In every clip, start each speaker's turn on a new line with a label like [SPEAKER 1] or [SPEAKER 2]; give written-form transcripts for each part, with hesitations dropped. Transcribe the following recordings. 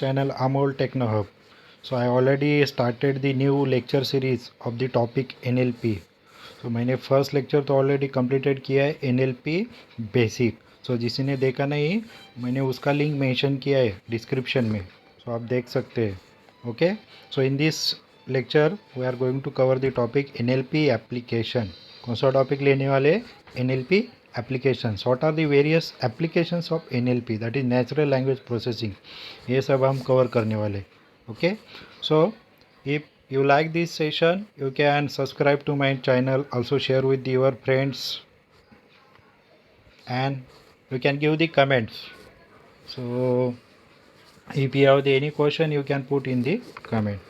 [SPEAKER 1] channel Amol Techno Hub. So I already started the new lecture series of the topic NLP. So मैंने first lecture तो already completed किया है NLP basic. सो जिसने देखा नहीं मैंने उसका लिंक मेंशन किया है डिस्क्रिप्शन में, सो आप देख सकते हैं. Okay, so in this lecture we are going to cover the topic NLP application. कौन सा टॉपिक लेने वाले? NLP applications. What are the various applications of NLP, that is natural language processing. ये सब हम कवर करने वाले. Okay, so if you like this session you can subscribe to my channel, also share with your friends, and you can give the comments. So if you have any question you can put in the comment.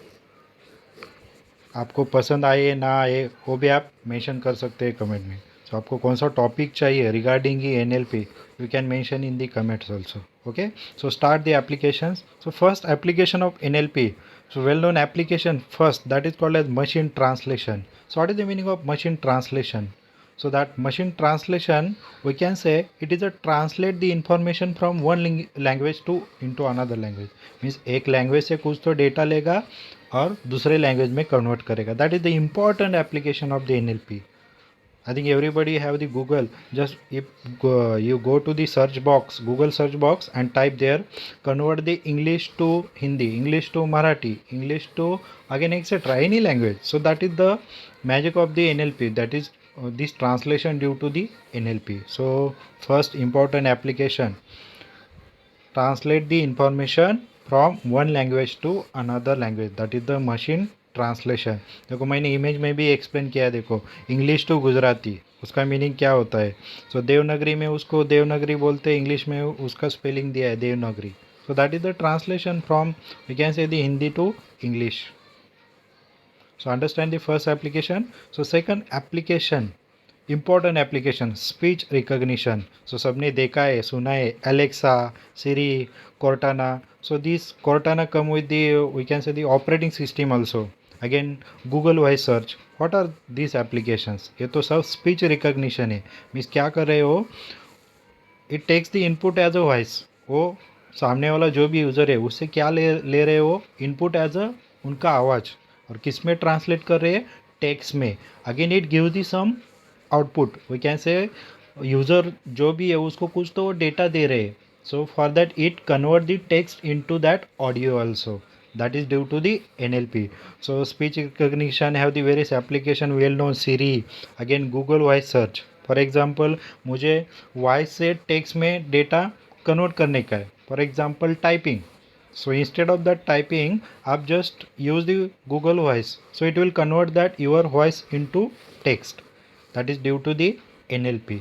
[SPEAKER 1] आपको पसंद आए ना आए वो भी आप mention कर सकते हैं कमेंट में. सो आपको कौन सा टॉपिक चाहिए रिगार्डिंग ये NLP you can mention in the comments also. Okay, so start the applications. So first application of NLP. So well known application first, that is called as machine translation. So what is the meaning of machine translation? So that machine translation we can say it is a translate the information from one language to into another language. Means एक language से कुछ तो data लेगा और दूसरे language में convert करेगा. That is the important application of the NLP. I think everybody have the Google. Just if you go to the search box, Google search box, and type there, convert the English to Hindi, English to Marathi, English to again etc. any language. So that is the magic of the NLP. That is this translation due to the NLP. So first important application, translate the information from one language to another language. That is the machine translation. देखो मैंने image में भी explain किया है. देखो English to Gujarati उसका meaning क्या होता है. सो देवनागरी में उसको देवनागरी बोलते हैं, इंग्लिश में उसका स्पेलिंग दिया है Devanagari. So that is the translation from we can say the Hindi to English. So understand the first application. So second application, important application, speech recognition. So सबने देखा है सुना है Alexa, Siri, Cortana. So this Cortana come with the we can say the operating system also. Again Google voice search. What are this applications? ये तो सब speech recognition है. Means क्या कर रहे हो, it takes the input as a voice. वो सामने वाला जो भी यूज़र है उससे क्या ले रहे हो, इनपुट एज अ उनका आवाज़, और किस में ट्रांसलेट कर रहे हैं, टेक्स्ट में. Again it give the some output. We can say user जो भी है उसको कुछ तो डेटा दे रहे हैं. So for that it convert the text into that audio also. That is due to the NLP. So speech recognition have the various application well known. Siri, again Google voice search. For example मुझे voice से text में data convert करने का है. For example typing. So instead of that typing आप just use the Google voice, so it will convert that your voice into text. That is due to the NLP.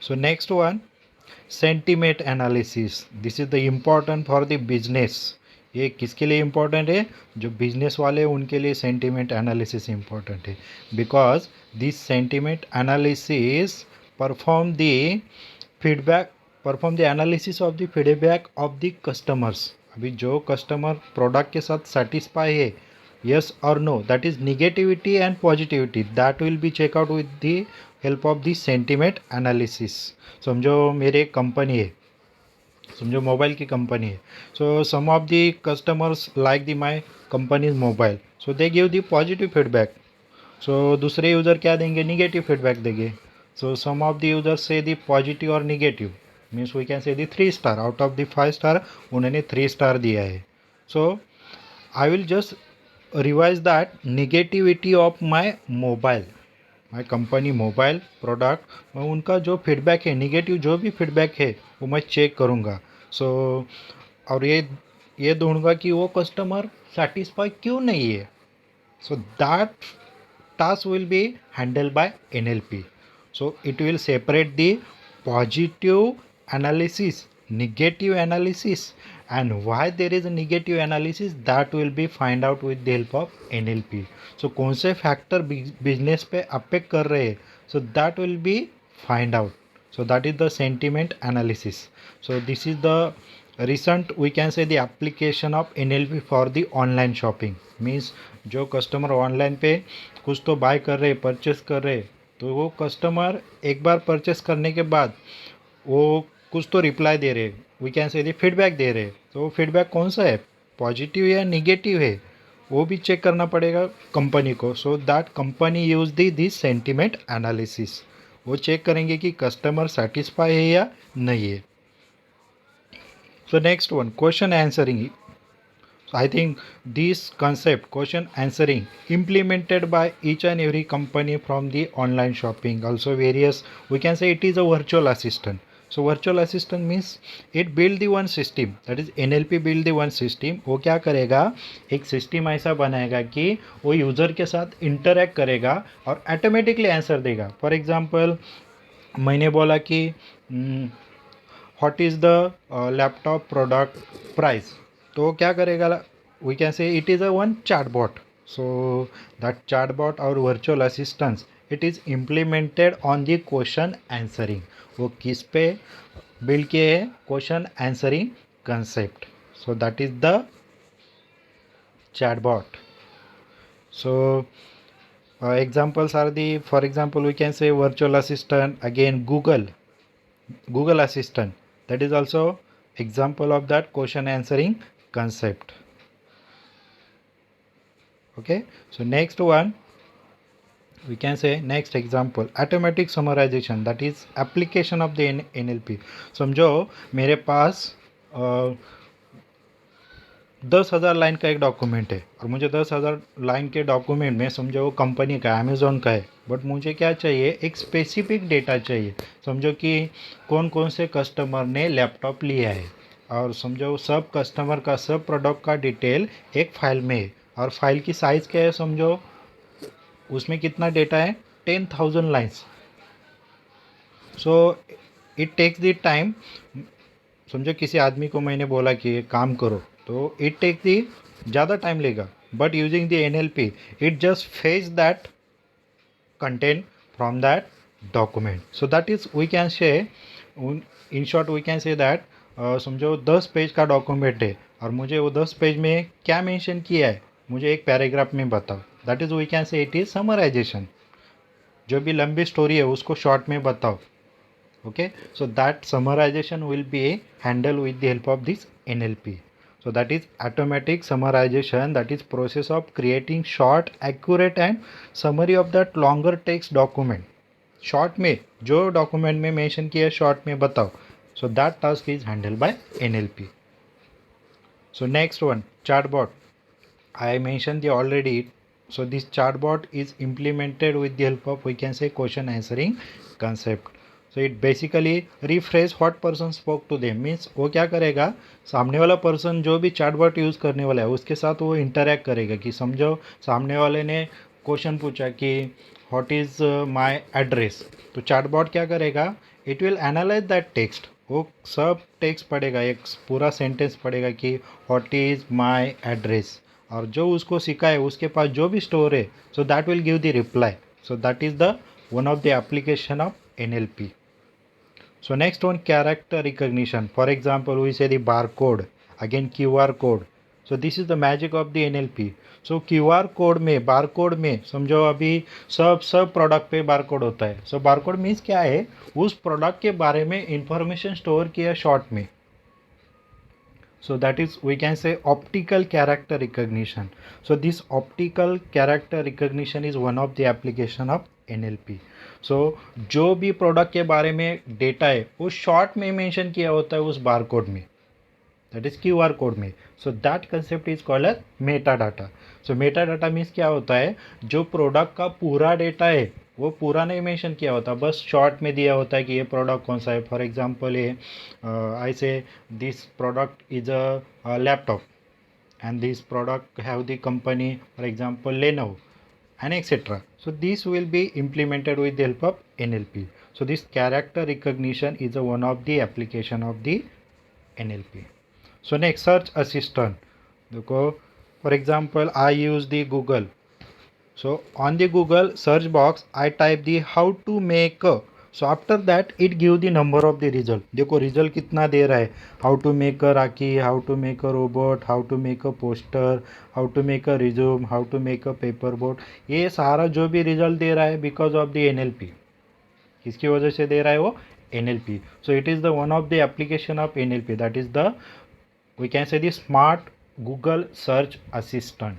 [SPEAKER 1] So next one, sentiment analysis. This is the important for the business. ये किसके लिए important है? जो business वाले हैं उनके लिए sentiment analysis important है. Because this sentiment analysis perform the analysis of the feedback of the customers. अभी जो कस्टमर प्रोडक्ट के साथ सेटिस्फाई है, yes or no, that is negativity and positivity, that will be check out with the help of the sentiment analysis. समझो मेरे company है, समझो mobile की कंपनी है. So some of the customers like the my companies mobile, so they give the positive feedback. So दूसरे user क्या देंगे, negative feedback देंगे. So some of the user say the positive और negative, means we can say the 3 star out of the 5 star उन्होंने 3 star दिया है. So I will just revise that negativity of my mobile, my company mobile product. मैं उनका जो feedback है, negative जो भी फीडबैक है वो मैं चेक करूँगा. सो और ये ढूंढूंगा कि वो कस्टमर सेटिस्फाई क्यों नहीं है. So that task will be handled by NLP. So it will separate the positive analysis, negative analysis, and why there is a negative analysis, that will be find out with the help of NLP. So कौन से factor business पे affect कर रहे हैं, so that will be find out. So that is the sentiment analysis. So this is the recent we can say the application of NLP for the online shopping. Means जो customer online पे कुछ तो bye कर रहे, purchase कर रहे, तो वो कस्टमर एक बार परचेस करने के बाद वो कुछ तो रिप्लाई दे रहे, वी कैन से फीडबैक दे रहे, तो वो फीडबैक कौन सा है, पॉजिटिव या निगेटिव है, वो भी चेक करना पड़ेगा कंपनी को. So that company use this sentiment analysis. वो चेक करेंगे कि कस्टमर सेटिस्फाई है या नहीं है. So next one, question answering. I think this concept, question answering, implemented by each and every company from the online shopping. Also various, we can say it is a virtual assistant. So virtual assistant means it build the one system, that is NLP build the one system. वो क्या करेगा, एक system ऐसा बनाएगा कि वो user के साथ इंटरेक्ट करेगा और ऑटोमेटिकली आंसर देगा. फॉर एग्जांपल मैंने बोला कि what is the laptop product price, तो क्या करेगा, we can say it is a one chatbot. So that chatbot और virtual assistance it is implemented on the question answering. वो किस पे बिल्ड किए है, question answering concept. So that is the chatbot. So examples are the, for example we can say virtual assistant, again Google Assistant, that is also example of that question answering concept. Okay, so next one we can say, next example, automatic summarization, that is application of the NLP. समझो मेरे पास 10,000 line का एक document है और मुझे 10,000 line के document में समझो वो कंपनी का अमेज़ॉन का है, बट मुझे क्या चाहिए, एक स्पेसिफिक डेटा चाहिए. समझो कि कौन कौन से कस्टमर ने लैपटॉप लिया है और समझो सब कस्टमर का सब प्रोडक्ट का डिटेल एक फाइल में है और फाइल की साइज़ क्या है, समझो उसमें कितना डेटा है, 10,000 lines. So it takes the time. समझो किसी आदमी को मैंने बोला कि काम करो, तो इट टेक दी ज़्यादा टाइम लेगा, but using the NLP it just fetch that content from that document. So that is we can say, in short we can say that, समझो 10 पेज का डॉक्यूमेंट है और मुझे वो 10 पेज में क्या मेंशन किया है मुझे एक पैराग्राफ में बताओ. That is we can say it is summarisation. जो भी लंबी स्टोरी है उसको शॉर्ट में बताओ. Okay, so that summarization will be handled with the help of this NLP. So that is automatic summarization, that is process of creating short, accurate and summary of that longer text document. Short में जो document में mention किया है short में बताओ. So that task is handled by NLP. So next one, chatbot. I mentioned the already. So this chatbot is implemented with the help of, we can say, question answering concept. So it basically rephrase what person spoke to them. Means वो क्या करेगा, सामने वाला person जो भी chatbot use करने वाला है उसके साथ वो इंटरेक्ट करेगा. कि समझो सामने वाले ने क्वेश्चन पूछा कि व्हाट इज़ माई एड्रेस, तो चैटबॉट क्या करेगा, it will analyse that text. वो सब टेक्स्ट पढ़ेगा, एक पूरा सेंटेंस पढ़ेगा कि व्हाट इज़ माई एड्रेस, और जो उसको सीखा है उसके पास जो भी स्टोर है, so that will give the reply. So that is the one of the application of NLP. So next one, character recognition. For example, we say the barcode, again QR code. So this is the magic of the NLP. So QR code में, barcode में समझो अभी सब product पे barcode होता है. सो barcode means क्या है, उस प्रोडक्ट के बारे में इंफॉर्मेशन स्टोर किया शॉर्ट में. So that is, we can say, optical character recognition. So this optical character recognition is one of the application of NLP. So जो भी प्रोडक्ट के बारे में डेटा है वो शॉर्ट में मेंशन किया होता है उस बारकोड में, दैट इज QR कोड में. So that concept is called as meta data. So meta data means क्या होता है, जो प्रोडक्ट का पूरा डेटा है वो पूरा नहीं मेंशन किया होता, बस शॉर्ट में दिया होता है कि ये प्रोडक्ट कौन सा है. फॉर एग्जांपल ये आई से this product is a laptop and this product have the company, for example Lenovo and etc. So this will be implemented with the help of NLP. So this character recognition is a one of the application of the NLP. So next, search assistant. देखो, for example I use the Google. So on the Google search box I type the how to make a, so after that it give the number of the result. देखो result कितना दे रहा है, how to make a rakhi, how to make a robot, how to make a poster, how to make a resume, how to make a paper board. ये सारा जो भी result दे रहा है बिकॉज ऑफ द NLP. किसकी वजह से दे रहा है वो, NLP. So it is the one of the application of NLP, that is the, we can say, the smart Google search assistant.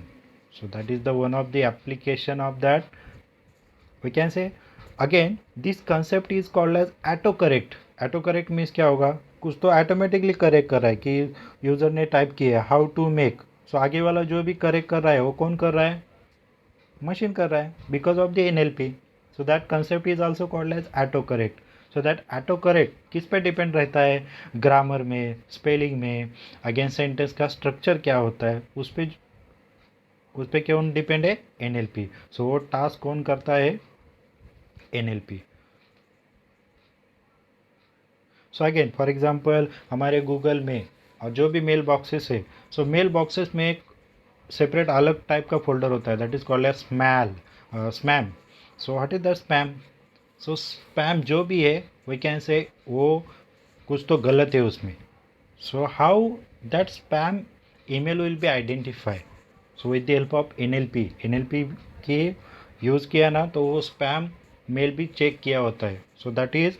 [SPEAKER 1] So that is the one of the application of that, we can say. Again, this concept is called as autocorrect. autocorrect means क्या होगा, कुछ तो automatically correct कर रहा है कि user ने type किया है हाउ टू मेक, सो आगे वाला जो भी करेक्ट कर रहा है वो कौन कर रहा है, मशीन कर रहा है, because of the NLP. So that concept is also called as auto correct. So that auto correct किस पे डिपेंड रहता है, ग्रामर में, स्पेलिंग में, अगेन सेंटेंस का स्ट्रक्चर क्या होता है, उस पर कौन डिपेंड है, NLP. सो वो टास्क कौन करता है, NLP. So again for example हमारे गूगल में और जो भी मेल बॉक्सेस है, सो मेल बॉक्सेस में एक सेपरेट अलग टाइप का फोल्डर होता है, that is called as spam. So what is the spam. So spam जो भी है वी कैन से वो कुछ तो गलत है उसमें. So how that spam email will be identify, so with the help of NLP के यूज़ किया ना तो वो स्पैम मेल भी चेक किया होता है. सो that is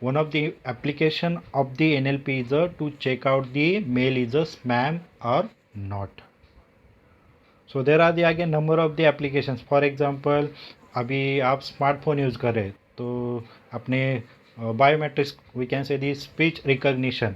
[SPEAKER 1] one of the application of the NLP is to check out the mail is a spam or not. So there are the again number of the applications. For example, अभी आप smartphone use कर रहे हैं तो अपने biometrics, we can से दी speech recognition,